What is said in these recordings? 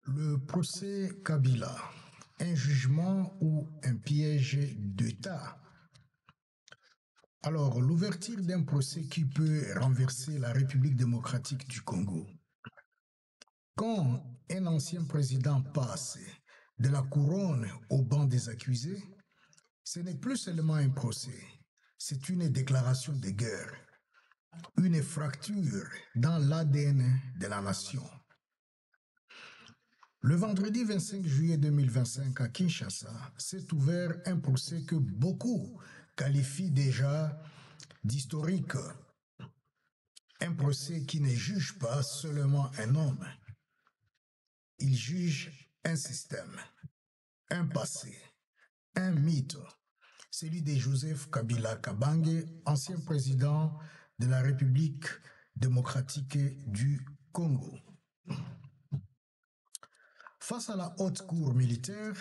Le procès Kabila, un jugement ou un piège d'État. Alors, l'ouverture d'un procès qui peut renverser la République démocratique du Congo. Quand un ancien président passe de la couronne au banc des accusés, ce n'est plus seulement un procès, c'est une déclaration de guerre, une fracture dans l'ADN de la nation. Le vendredi 25 juillet 2025 à Kinshasa s'est ouvert un procès que beaucoup qualifient déjà d'historique. Un procès qui ne juge pas seulement un homme, il juge un système, un passé, un mythe, celui de Joseph Kabila Kabange, ancien président de la République démocratique du Congo. Face à la haute cour militaire,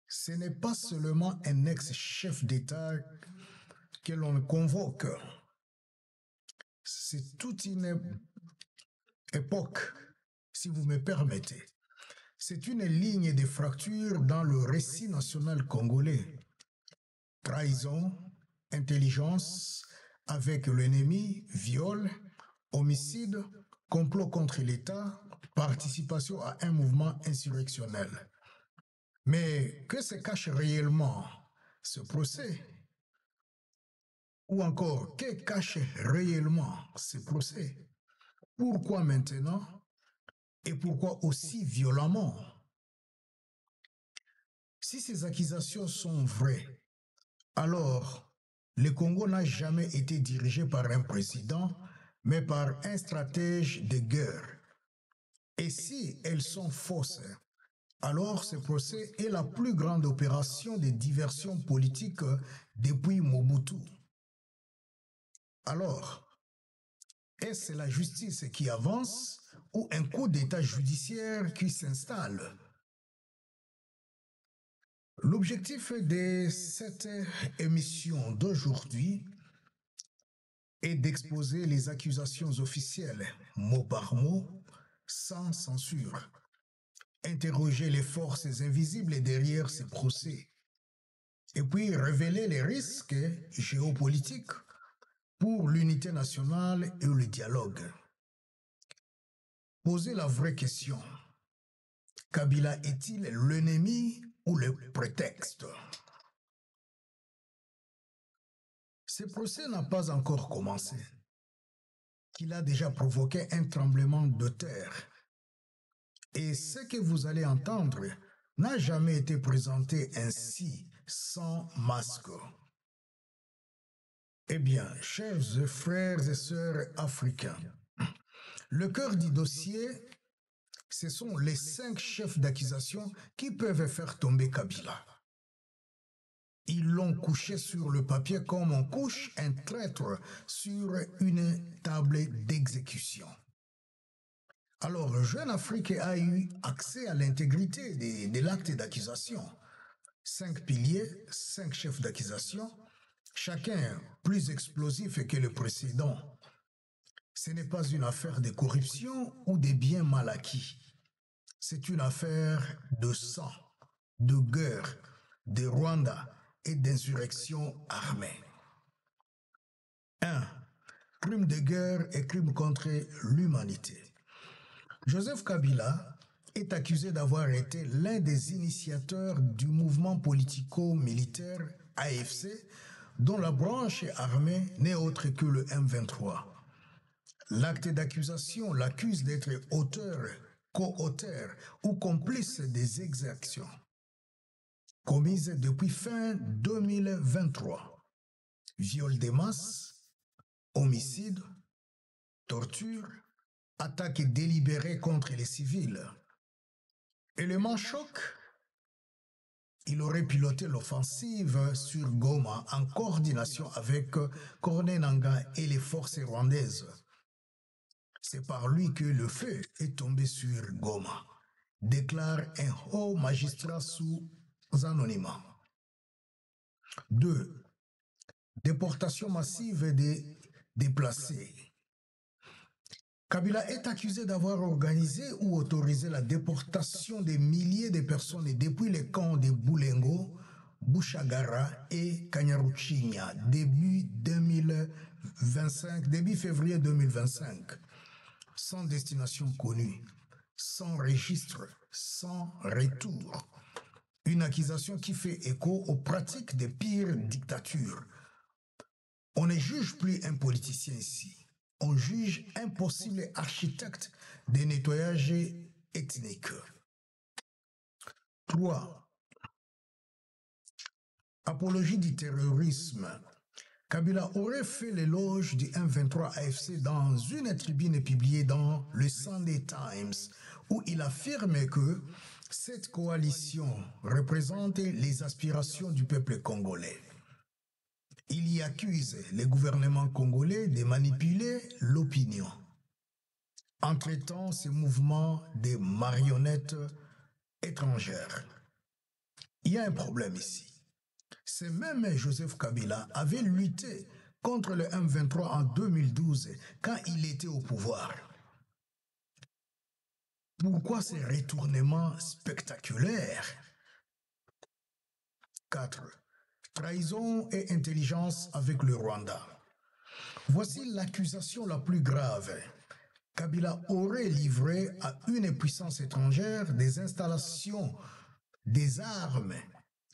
ce n'est pas seulement un ex-chef d'État que l'on convoque. C'est toute une époque, si vous me permettez. C'est une ligne de fracture dans le récit national congolais. Trahison, intelligence avec l'ennemi, viol, homicide, complot contre l'État, participation à un mouvement insurrectionnel. Mais que se cache réellement ce procès? Ou encore, que cache réellement ce procès? Pourquoi maintenant? Et pourquoi aussi violemment? Si ces accusations sont vraies, alors le Congo n'a jamais été dirigé par un président, mais par un stratège de guerre. Et si elles sont fausses, alors ce procès est la plus grande opération de diversion politique depuis Mobutu. Alors, est-ce la justice qui avance ou un coup d'état judiciaire qui s'installe? L'objectif de cette émission d'aujourd'hui est d'exposer les accusations officielles, mot par mot, sans censure. Interroger les forces invisibles derrière ces procès. Et puis révéler les risques géopolitiques pour l'unité nationale et le dialogue. Poser la vraie question. Kabila est-il l'ennemi ou le prétexte? Ce procès n'a pas encore commencé. Il a déjà provoqué un tremblement de terre. Et ce que vous allez entendre n'a jamais été présenté ainsi, sans masque. Eh bien, chers frères et sœurs africains, le cœur du dossier, ce sont les 5 chefs d'accusation qui peuvent faire tomber Kabila. Ils l'ont couché sur le papier comme on couche un traître sur une table d'exécution. Alors, Jeune Afrique a eu accès à l'intégrité de l'acte d'accusation. 5 piliers, 5 chefs d'accusation, chacun plus explosif que le précédent. Ce n'est pas une affaire de corruption ou de biens mal acquis. C'est une affaire de sang, de guerre, de Rwanda et d'insurrection armée. 1. Crime de guerre et crime contre l'humanité. Joseph Kabila est accusé d'avoir été l'un des initiateurs du mouvement politico-militaire AFC, dont la branche armée n'est autre que le M23. L'acte d'accusation l'accuse d'être auteur, co-auteur ou complice des exactions commises depuis fin 2023. Viol de masse, homicide, torture, attaque délibérée contre les civils. Élément choc, il aurait piloté l'offensive sur Goma en coordination avec Corneille Nangaa et les forces rwandaises. C'est par lui que le feu est tombé sur Goma, déclare un haut magistrat sous anonymat. 2. Déportation massive des déplacés. Kabila est accusé d'avoir organisé ou autorisé la déportation des milliers de personnes depuis les camps de Boulengo, Bouchagara et Kanyaruchinya début février 2025, sans destination connue, sans registre, sans retour. Une accusation qui fait écho aux pratiques des pires dictatures. On ne juge plus un politicien ici. On juge un possible architecte de nettoyage ethnique. 3. Apologie du terrorisme. Kabila aurait fait l'éloge du M23 AFC dans une tribune publiée dans le Sunday Times, où il affirme que cette coalition représente les aspirations du peuple congolais. Il y accuse le gouvernement congolais de manipuler l'opinion, en traitant ces mouvements de marionnettes étrangères. Il y a un problème ici. C'est même Joseph Kabila avait lutté contre le M23 en 2012 quand il était au pouvoir. Pourquoi ces retournements spectaculaires? 4. Trahison et intelligence avec le Rwanda. Voici l'accusation la plus grave. Kabila aurait livré à une puissance étrangère des installations, des armes,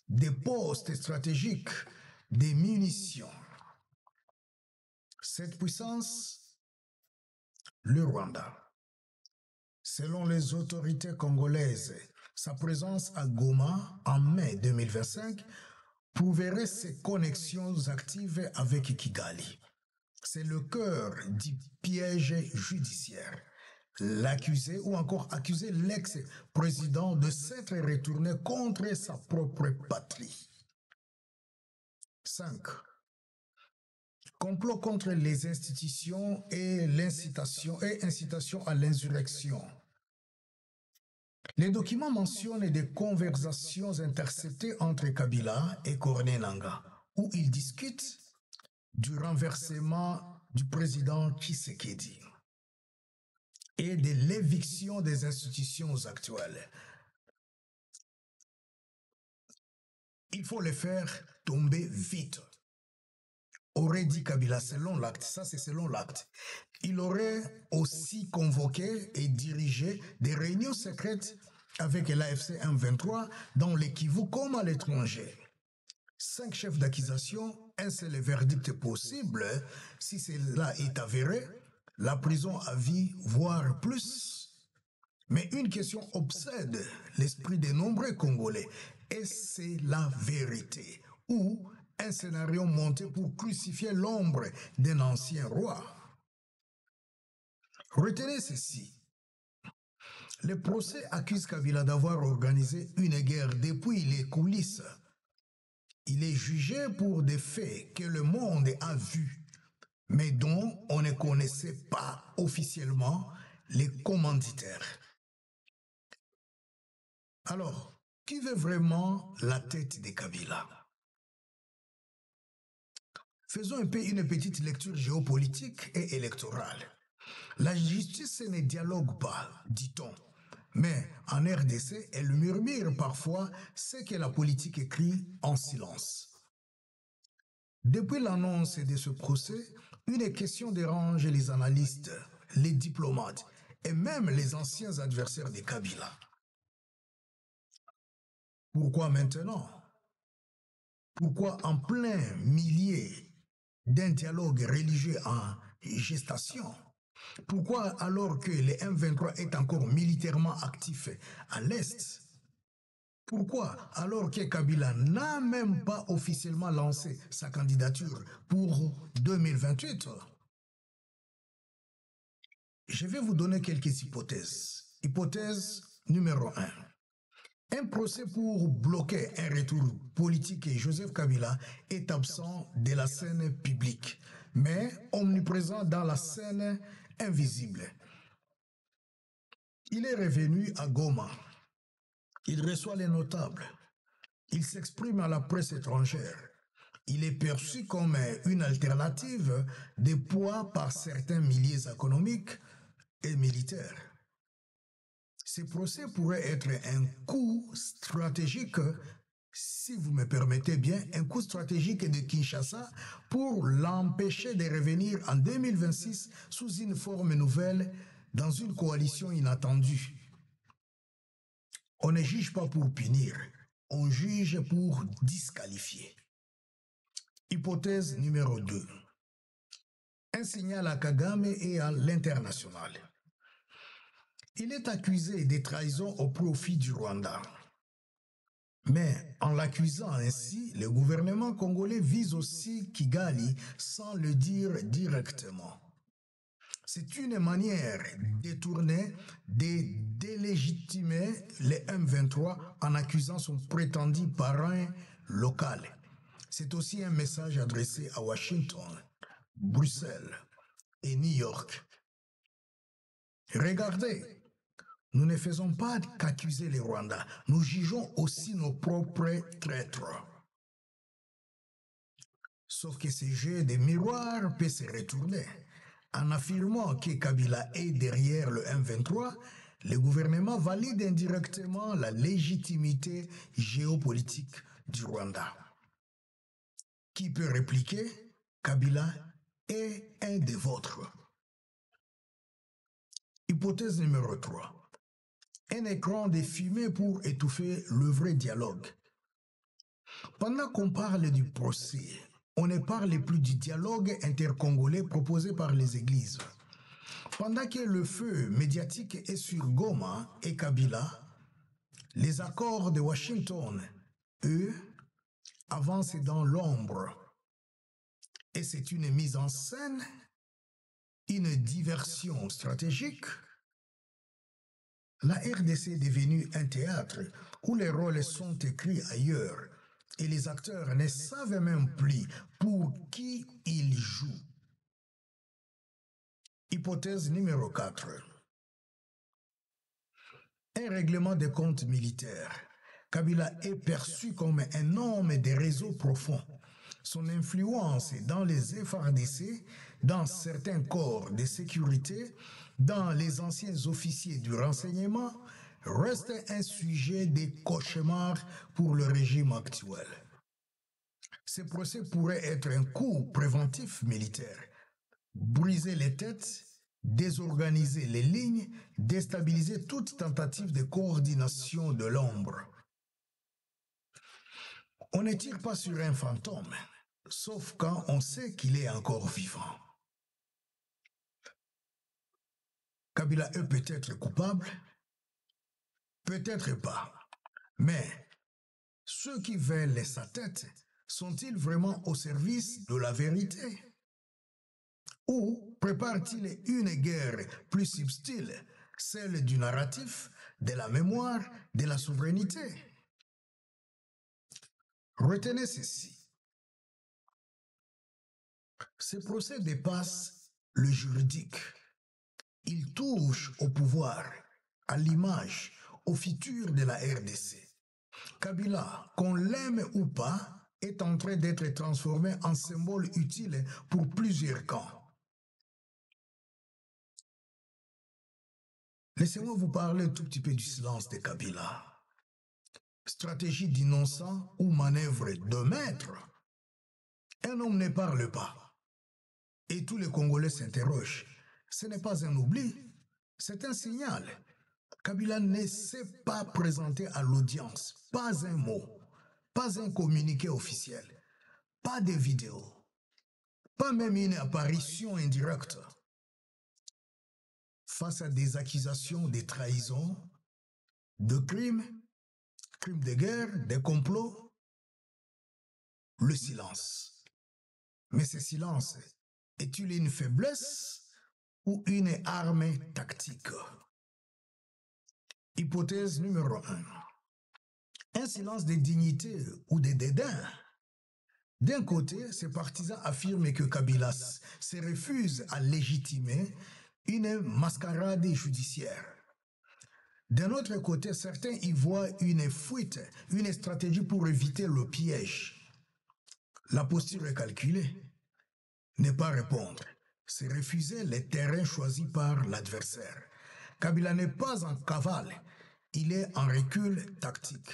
des postes stratégiques, des munitions. Cette puissance, le Rwanda. Selon les autorités congolaises, sa présence à Goma en mai 2025 prouverait ses connexions actives avec Kigali. C'est le cœur du piège judiciaire. L'accusé ou encore accuser l'ex-président de s'être retourné contre sa propre patrie. 5. Complot contre les institutions et incitation à l'insurrection. Les documents mentionnent des conversations interceptées entre Kabila et Corneille Nangaa, où ils discutent du renversement du président Tshisekedi et de l'éviction des institutions actuelles. Il faut les faire tomber vite. Aurait dit Kabila selon l'acte, ça c'est selon l'acte. Il aurait aussi convoqué et dirigé des réunions secrètes avec l'AFC M23 dans le Kivu comme à l'étranger. 5 chefs d'accusation, un seul verdict possible, si cela est avéré, la prison à vie, voire plus. Mais une question obsède l'esprit de nombreux Congolais, et c'est la vérité, ou un scénario monté pour crucifier l'ombre d'un ancien roi. Retenez ceci. Le procès accuse Kabila d'avoir organisé une guerre depuis les coulisses. Il est jugé pour des faits que le monde a vus, mais dont on ne connaissait pas officiellement les commanditaires. Alors, qui veut vraiment la tête de Kabila? Faisons un peu une petite lecture géopolitique et électorale. La justice ne dialogue pas, dit-on, mais en RDC, elle murmure parfois ce que la politique écrit en silence. Depuis l'annonce de ce procès, une question dérange les analystes, les diplomates et même les anciens adversaires de Kabila. Pourquoi maintenant? Pourquoi en plein milieu d'un dialogue religieux en gestation? Pourquoi alors que le M23 est encore militairement actif à l'Est? Pourquoi alors que Kabila n'a même pas officiellement lancé sa candidature pour 2028? Je vais vous donner quelques hypothèses. Hypothèse numéro 1. Un procès pour bloquer un retour politique et Joseph Kabila est absent de la scène publique, mais omniprésent dans la scène invisible. Il est revenu à Goma. Il reçoit les notables. Il s'exprime à la presse étrangère. Il est perçu comme une alternative de poids par certains milieux économiques et militaire. Ces procès pourraient être un coup stratégique, si vous me permettez bien, un coup stratégique de Kinshasa pour l'empêcher de revenir en 2026 sous une forme nouvelle dans une coalition inattendue. On ne juge pas pour punir, on juge pour disqualifier. Hypothèse numéro 2. Un signal à Kagame et à l'international. Il est accusé de trahison au profit du Rwanda. Mais en l'accusant ainsi, le gouvernement congolais vise aussi Kigali sans le dire directement. C'est une manière détournée de délégitimer les M23 en accusant son prétendu parrain local. C'est aussi un message adressé à Washington, Bruxelles et New York. Regardez, nous ne faisons pas qu'accuser les Rwandais, nous jugeons aussi nos propres traîtres. Sauf que ce jeu de miroir peut se retourner. En affirmant que Kabila est derrière le M23, le gouvernement valide indirectement la légitimité géopolitique du Rwanda. Qui peut répliquer? Kabila est un des vôtres. Hypothèse numéro 3. Un écran de fumée pour étouffer le vrai dialogue. Pendant qu'on parle du procès, on ne parle plus du dialogue intercongolais proposé par les églises. Pendant que le feu médiatique est sur Goma et Kabila, les accords de Washington, eux, avancent dans l'ombre. Et c'est une mise en scène, une diversion stratégique. La RDC est devenue un théâtre où les rôles sont écrits ailleurs et les acteurs ne savent même plus pour qui ils jouent. Hypothèse numéro 4. Un règlement des comptes militaires. Kabila est perçu comme un homme des réseaux profonds. Son influence dans les FARDC, dans certains corps de sécurité, dans les anciens officiers du renseignement, reste un sujet de cauchemar pour le régime actuel. Ce procès pourrait être un coup préventif militaire, briser les têtes, désorganiser les lignes, déstabiliser toute tentative de coordination de l'ombre. On ne tire pas sur un fantôme, sauf quand on sait qu'il est encore vivant. Kabila est peut-être coupable, peut-être pas, mais ceux qui veulent sa tête sont-ils vraiment au service de la vérité? Ou prépare-t-il une guerre plus subtile, celle du narratif, de la mémoire, de la souveraineté? Retenez ceci. Ce procès dépasse le juridique. Il touche au pouvoir, à l'image, au futur de la RDC. Kabila, qu'on l'aime ou pas, est en train d'être transformé en symbole utile pour plusieurs camps. Laissez-moi vous parler un tout petit peu du silence de Kabila. Stratégie d'innocent ou manœuvre de maître. Un homme ne parle pas. Et tous les Congolais s'interrogent. Ce n'est pas un oubli, c'est un signal. Kabila ne s'est pas présenté à l'audience. Pas un mot, pas un communiqué officiel, pas de vidéo, pas même une apparition indirecte. Face à des accusations de trahison, de crimes de guerre, de complots, le silence. Mais ce silence est-il une faiblesse ou une arme tactique? Hypothèse numéro 1. Un silence de dignité ou de dédain. D'un côté, ces partisans affirment que Kabila se refuse à légitimer une mascarade judiciaire. D'un autre côté, certains y voient une fuite, une stratégie pour éviter le piège. La posture est calculée. Ne pas répondre, c'est refuser les terrains choisis par l'adversaire. Kabila n'est pas en cavale, il est en recul tactique.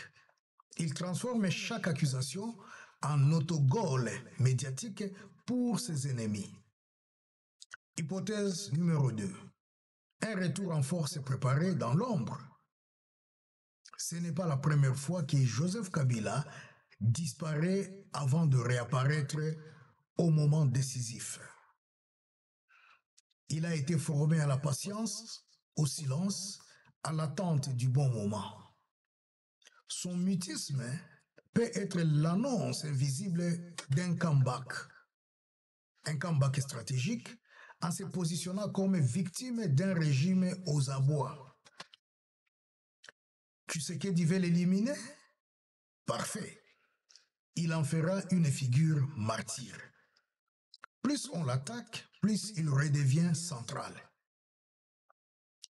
Il transforme chaque accusation en autogol médiatique pour ses ennemis. Hypothèse numéro 2. Un retour en force est préparé dans l'ombre. Ce n'est pas la première fois que Joseph Kabila disparaît avant de réapparaître au moment décisif. Il a été formé à la patience, au silence, à l'attente du bon moment. Son mutisme peut être l'annonce invisible d'un comeback. Un comeback stratégique en se positionnant comme victime d'un régime aux abois. Tshisekedi veut l'éliminer? Parfait. Il en fera une figure martyre. Plus on l'attaque, plus il redevient central.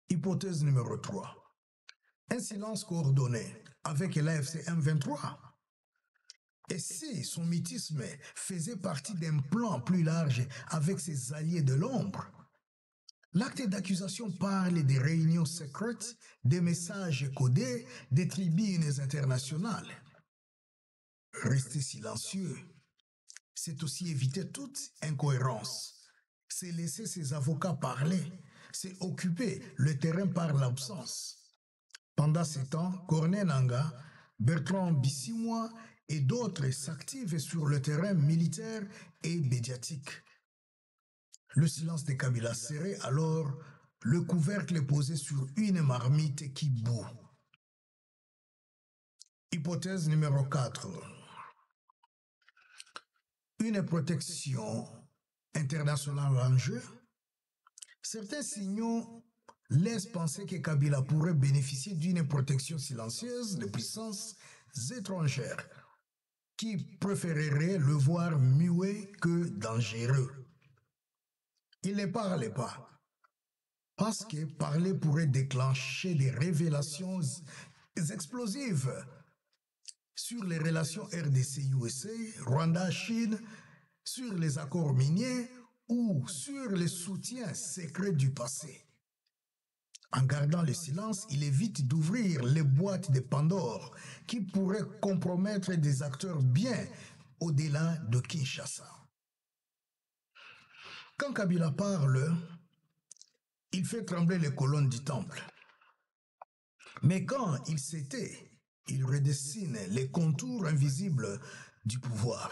Hypothèse numéro 3. Un silence coordonné avec l'AFC M23. Et si son mutisme faisait partie d'un plan plus large avec ses alliés de l'ombre? L'acte d'accusation parle des réunions secrètes, des messages codés, des tribunes internationales. Rester silencieux, c'est aussi éviter toute incohérence. C'est laisser ses avocats parler, c'est occuper le terrain par l'absence. Pendant ce temps, Corneille Nangaa, Bertrand Bisimwa et d'autres s'activent sur le terrain militaire et médiatique. Le silence de Kabila serait alors le couvercle posé sur une marmite qui bout. Hypothèse numéro 4. Une protection internationale en jeu. Certains signaux laissent penser que Kabila pourrait bénéficier d'une protection silencieuse de puissances étrangères qui préféreraient le voir muet que dangereux. Il ne parlait pas, parce que parler pourrait déclencher des révélations explosives sur les relations RDC-USA, Rwanda-Chine, sur les accords miniers ou sur les soutiens secrets du passé. En gardant le silence, il évite d'ouvrir les boîtes de Pandore qui pourraient compromettre des acteurs bien au-delà de Kinshasa. Quand Kabila parle, il fait trembler les colonnes du temple. Mais quand il s'était, il redessine les contours invisibles du pouvoir.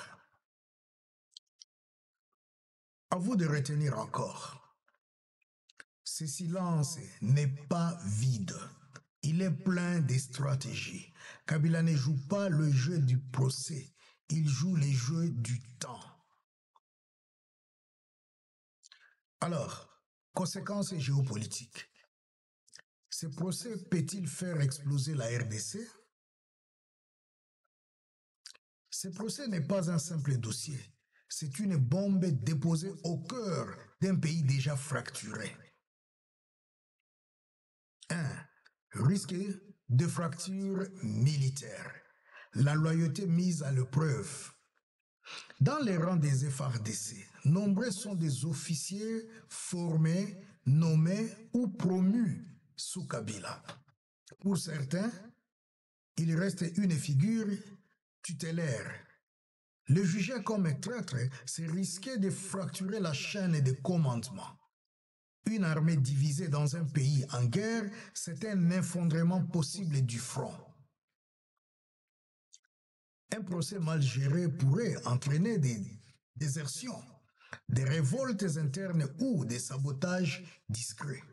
À vous de retenir encore. Ce silence n'est pas vide. Il est plein de stratégies. Kabila ne joue pas le jeu du procès. Il joue les jeux du temps. Alors, conséquences géopolitiques. Ce procès peut-il faire exploser la RDC? Ce procès n'est pas un simple dossier. C'est une bombe déposée au cœur d'un pays déjà fracturé. 1. Risque de fracture militaire. La loyauté mise à l'épreuve. Dans les rangs des FARDC, nombreux sont des officiers formés, nommés ou promus sous Kabila. Pour certains, il reste une figure tutélaire. Le juger comme traître, c'est risquer de fracturer la chaîne de commandement. Une armée divisée dans un pays en guerre, c'est un effondrement possible du front. Un procès mal géré pourrait entraîner des désertions, des révoltes internes ou des sabotages discrets.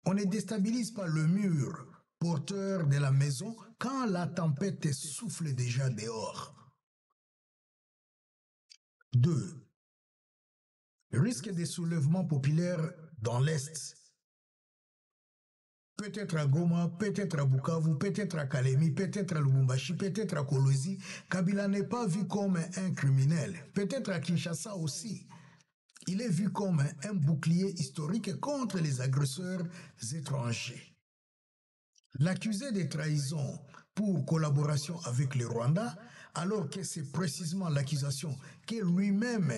On ne déstabilise pas le mur porteur de la maison quand la tempête souffle déjà dehors. 2. Risque de soulèvements populaires dans l'Est. Peut-être à Goma, peut-être à Bukavu, peut-être à Kalemi, peut-être à Lubumbashi, peut-être à Kolwezi. Kabila n'est pas vu comme un criminel. Peut-être à Kinshasa aussi. Il est vu comme un bouclier historique contre les agresseurs étrangers. L'accusé de trahison pour collaboration avec le Rwanda, alors que c'est précisément l'accusation que lui-même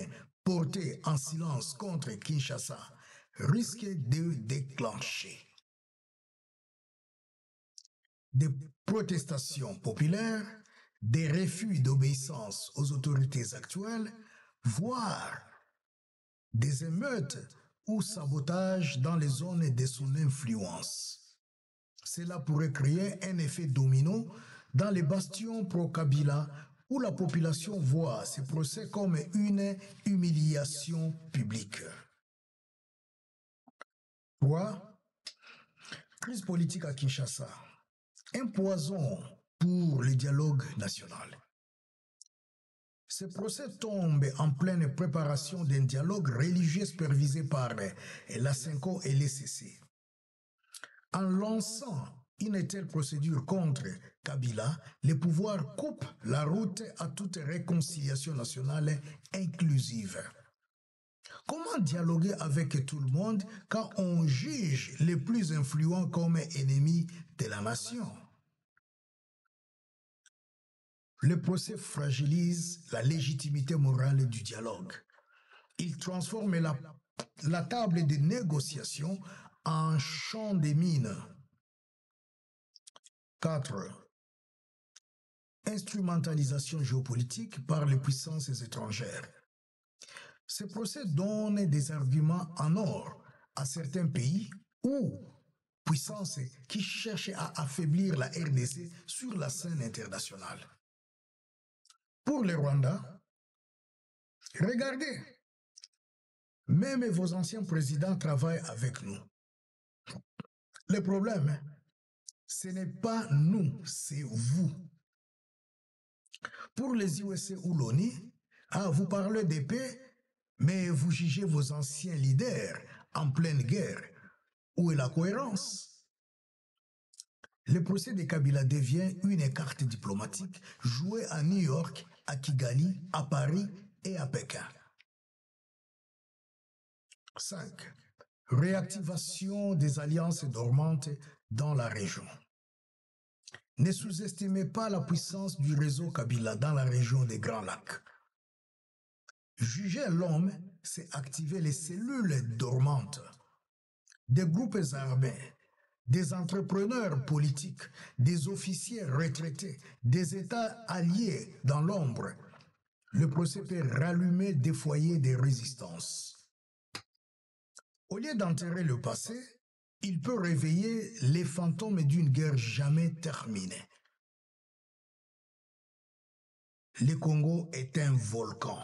portés en silence contre Kinshasa risquaient de déclencher des protestations populaires, des refus d'obéissance aux autorités actuelles, voire des émeutes ou sabotages dans les zones de son influence. Cela pourrait créer un effet domino dans les bastions pro-Kabila où la population voit ce procès comme une humiliation publique. 3. Crise politique à Kinshasa. Un poison pour le dialogue national. Ce procès tombe en pleine préparation d'un dialogue religieux supervisé par la CENCO et l'ECC. En lançant une telle procédure contre Kabila, les pouvoirs coupent la route à toute réconciliation nationale inclusive. Comment dialoguer avec tout le monde quand on juge les plus influents comme ennemis de la nation? Le procès fragilise la légitimité morale du dialogue. Il transforme la table de négociation en champ de mines. 4. Instrumentalisation géopolitique par les puissances étrangères. Ce procès donne des arguments en or à certains pays ou puissances qui cherchent à affaiblir la RDC sur la scène internationale. Pour le Rwanda, regardez, même vos anciens présidents travaillent avec nous. Le problème, ce n'est pas nous, c'est vous. Pour les USA ou l'ONU, vous parlez de paix, mais vous jugez vos anciens leaders en pleine guerre. Où est la cohérence? Le procès de Kabila devient une carte diplomatique jouée à New York, à Kigali, à Paris et à Pékin. 5. Réactivation des alliances dormantes dans la région. Ne sous-estimez pas la puissance du réseau Kabila dans la région des Grands Lacs. Juger l'homme, c'est activer les cellules dormantes des groupes armés, des entrepreneurs politiques, des officiers retraités, des États alliés dans l'ombre. Le procès peut rallumer des foyers de résistance. Au lieu d'enterrer le passé, il peut réveiller les fantômes d'une guerre jamais terminée. Le Congo est un volcan.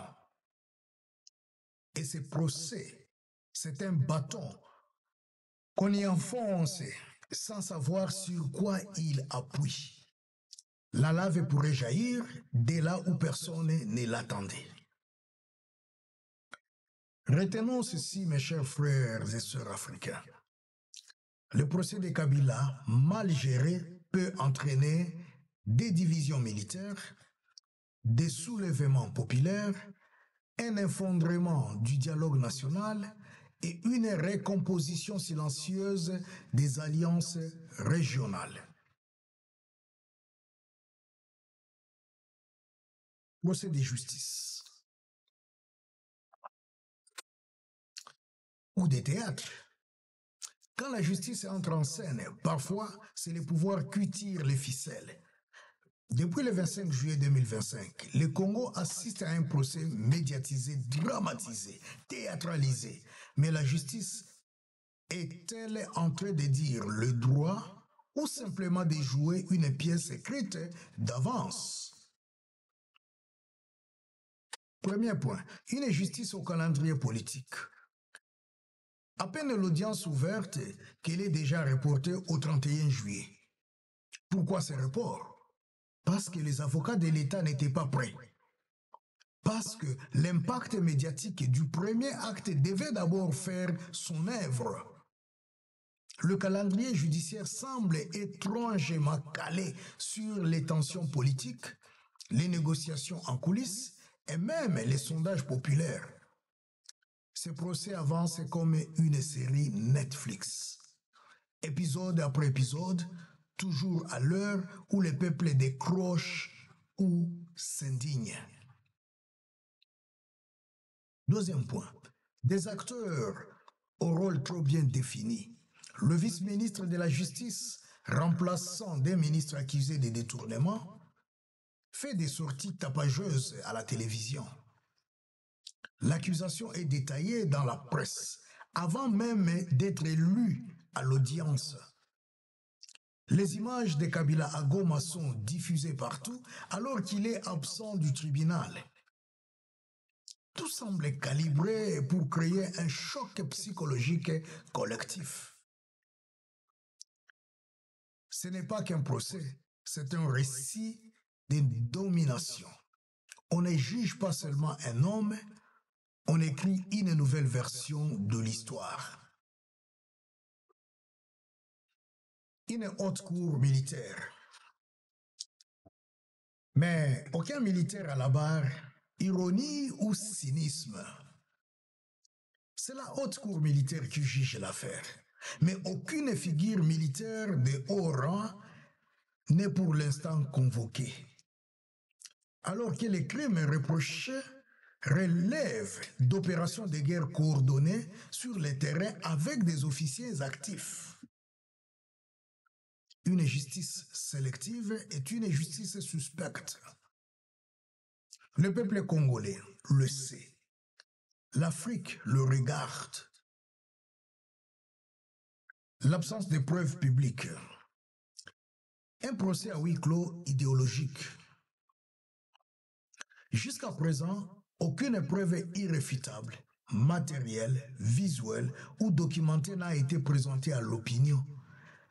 Et ce procès, c'est un bâton qu'on y enfonce sans savoir sur quoi il appuie. La lave pourrait jaillir dès là où personne ne l'attendait. Retenons ceci, mes chers frères et sœurs africains. Le procès de Kabila, mal géré, peut entraîner des divisions militaires, des soulèvements populaires, un effondrement du dialogue national et une recomposition silencieuse des alliances régionales. Procès de justice ou des théâtres. Quand la justice entre en scène, parfois, c'est le pouvoir qui tire les ficelles. Depuis le 25 juillet 2025, le Congo assiste à un procès médiatisé, dramatisé, théâtralisé. Mais la justice est-elle en train de dire le droit ou simplement de jouer une pièce écrite d'avance? Premier point, une justice au calendrier politique. À peine l'audience ouverte qu'elle est déjà reportée au 31 juillet. Pourquoi ce report? Parce que les avocats de l'État n'étaient pas prêts. Parce que l'impact médiatique du premier acte devait d'abord faire son œuvre. Le calendrier judiciaire semble étrangement calé sur les tensions politiques, les négociations en coulisses et même les sondages populaires. Ce procès avance comme une série Netflix. Épisode après épisode, toujours à l'heure où le peuple décroche ou s'indigne. Deuxième point, des acteurs au rôle trop bien défini. Le vice-ministre de la Justice, remplaçant des ministres accusés de détournement, fait des sorties tapageuses à la télévision. L'accusation est détaillée dans la presse, avant même d'être lue à l'audience. Les images de Kabila à Goma sont diffusées partout alors qu'il est absent du tribunal. Tout semble calibré pour créer un choc psychologique collectif. Ce n'est pas qu'un procès, c'est un récit de domination. On ne juge pas seulement un homme, on écrit une nouvelle version de l'histoire. Une haute cour militaire. Mais aucun militaire à la barre, ironie ou cynisme. C'est la haute cour militaire qui juge l'affaire. Mais aucune figure militaire de haut rang n'est pour l'instant convoquée. Alors que les crimes reprochés relèvent d'opérations de guerre coordonnées sur le terrain avec des officiers actifs. Une justice sélective est une justice suspecte. Le peuple congolais le sait. L'Afrique le regarde. L'absence de preuves publiques. Un procès à huis clos idéologique. Jusqu'à présent, aucune preuve irréfutable, matérielle, visuelle ou documentée n'a été présentée à l'opinion.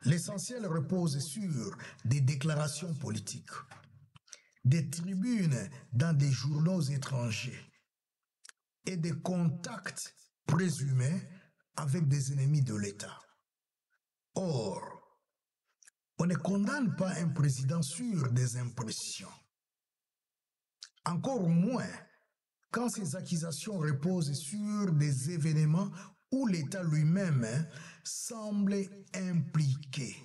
L'essentiel repose sur des déclarations politiques, des tribunes dans des journaux étrangers et des contacts présumés avec des ennemis de l'État. Or, on ne condamne pas un président sur des impressions. Encore moins quand ces accusations reposent sur des événements où l'État lui-même semble impliqué.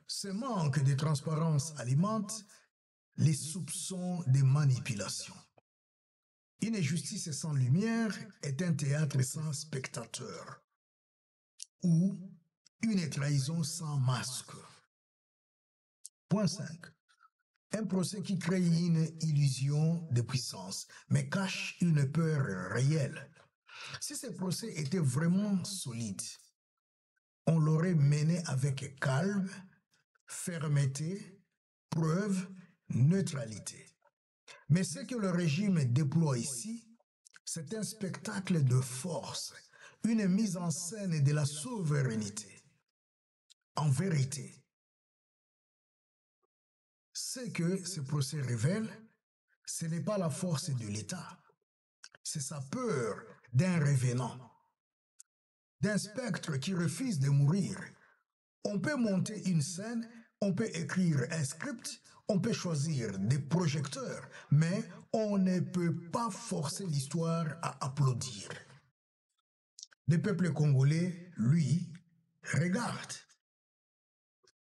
Ce manque de transparence alimente les soupçons de manipulation. Une justice sans lumière est un théâtre sans spectateur ou une trahison sans masque. Point 5. Un procès qui crée une illusion de puissance, mais cache une peur réelle. Si ce procès était vraiment solide, on l'aurait mené avec calme, fermeté, preuve, neutralité. Mais ce que le régime déploie ici, c'est un spectacle de force, une mise en scène de la souveraineté. En vérité, ce que ce procès révèle, ce n'est pas la force de l'État, c'est sa peur d'un revenant, d'un spectre qui refuse de mourir. On peut monter une scène, on peut écrire un script, on peut choisir des projecteurs, mais on ne peut pas forcer l'histoire à applaudir. Le peuple congolais, lui, regarde,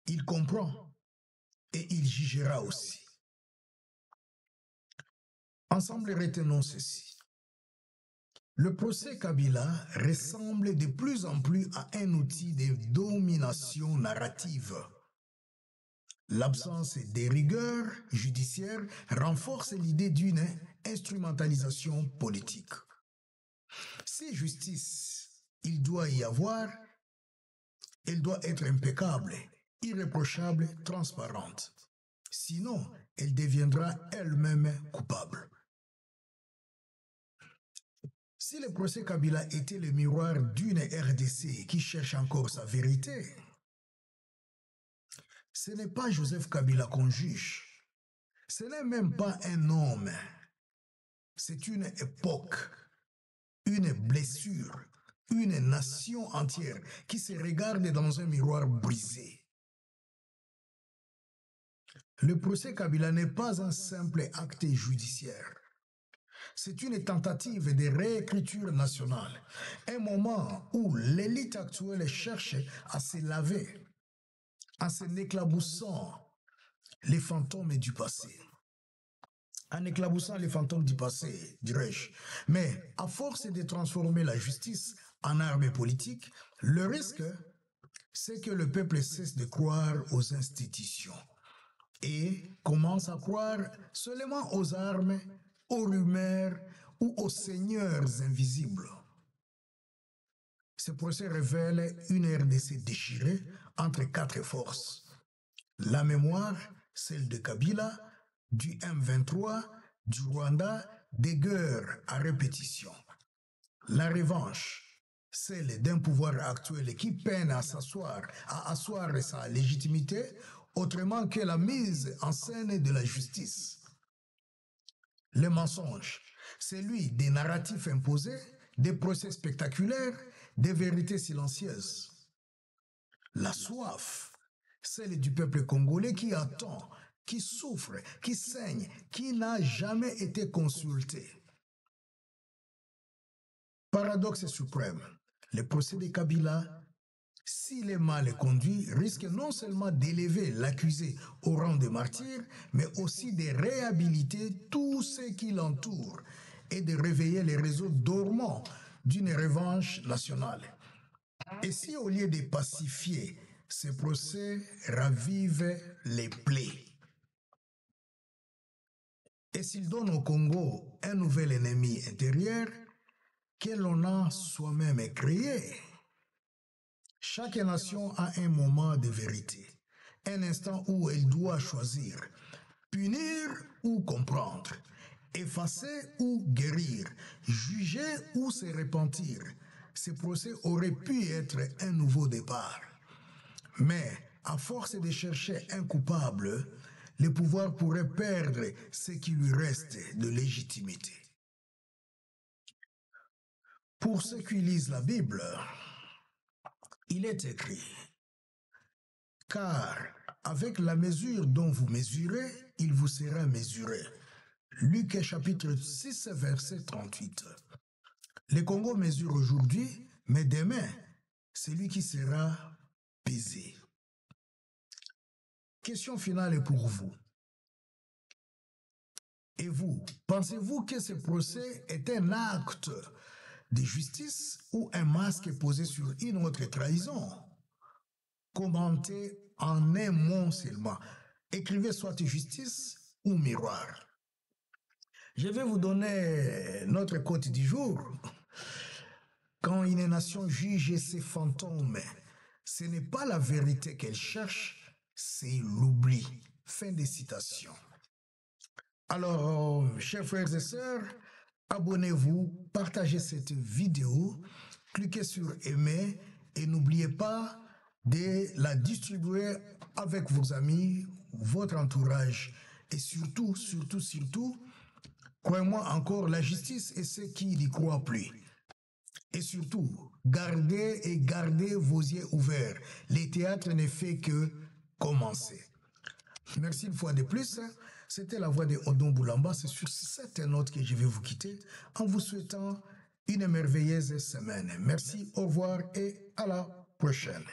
il comprend et il jugera aussi. Ensemble, retenons ceci. Le procès Kabila ressemble de plus en plus à un outil de domination narrative. L'absence de rigueur judiciaire renforce l'idée d'une instrumentalisation politique. Si justice il doit y avoir, elle doit être impeccable, irréprochable, transparente. Sinon, elle deviendra elle-même coupable. Si le procès Kabila était le miroir d'une RDC qui cherche encore sa vérité, ce n'est pas Joseph Kabila qu'on juge. Ce n'est même pas un homme. C'est une époque, une blessure, une nation entière qui se regarde dans un miroir brisé. Le procès Kabila n'est pas un simple acte judiciaire. C'est une tentative de réécriture nationale, un moment où l'élite actuelle cherche à se laver, en se éclaboussant les fantômes du passé. en éclaboussant les fantômes du passé, dirais-je. Mais à force de transformer la justice en arme politique, le risque, c'est que le peuple cesse de croire aux institutions et commence à croire seulement aux armes, aux rumeurs ou aux seigneurs invisibles. Ce procès révèle une RDC déchirée entre quatre forces. La mémoire, celle de Kabila, du M23, du Rwanda, des guerres à répétition. La revanche, celle d'un pouvoir actuel qui peine à asseoir sa légitimité autrement que la mise en scène de la justice. Le mensonge, celui des narratifs imposés, des procès spectaculaires, des vérités silencieuses. La soif, celle du peuple congolais qui attend, qui souffre, qui saigne, qui n'a jamais été consulté. Paradoxe suprême, le procès de Kabila, s'il est mal conduit, risque non seulement d'élever l'accusé au rang de martyr, mais aussi de réhabiliter tous ceux qui l'entourent et de réveiller les réseaux dormants d'une revanche nationale. Et si au lieu de pacifier, ce procès ravive les plaies? Et s'il donne au Congo un nouvel ennemi intérieur que l'on a soi-même créé? Chaque nation a un moment de vérité, un instant où elle doit choisir, punir ou comprendre, effacer ou guérir, juger ou se repentir. Ce procès aurait pu être un nouveau départ. Mais à force de chercher un coupable, le pouvoir pourrait perdre ce qui lui reste de légitimité. Pour ceux qui lisent la Bible, il est écrit, car avec la mesure dont vous mesurez, il vous sera mesuré. Luc chapitre 6, verset 38. Le Congo mesure aujourd'hui, mais demain, c'est lui qui sera pesé. Question finale pour vous. Et vous, pensez-vous que ce procès est un acte de justice ou un masque posé sur une autre trahison? Commentez en un mot seulement. Écrivez soit justice ou miroir. Je vais vous donner notre quote du jour. Quand une nation juge ses fantômes, ce n'est pas la vérité qu'elle cherche, c'est l'oubli. Fin de citation. Alors, chers frères et sœurs, abonnez-vous, partagez cette vidéo, cliquez sur aimer et n'oubliez pas de la distribuer avec vos amis, votre entourage et surtout, croyez-moi encore, la justice est ceux qui n'y croient plus. Et surtout, gardez vos yeux ouverts. Le théâtre ne fait que commencer. Merci une fois de plus. C'était la voix de Odon Boulamba. C'est sur cette note que je vais vous quitter en vous souhaitant une merveilleuse semaine. Merci, au revoir et à la prochaine.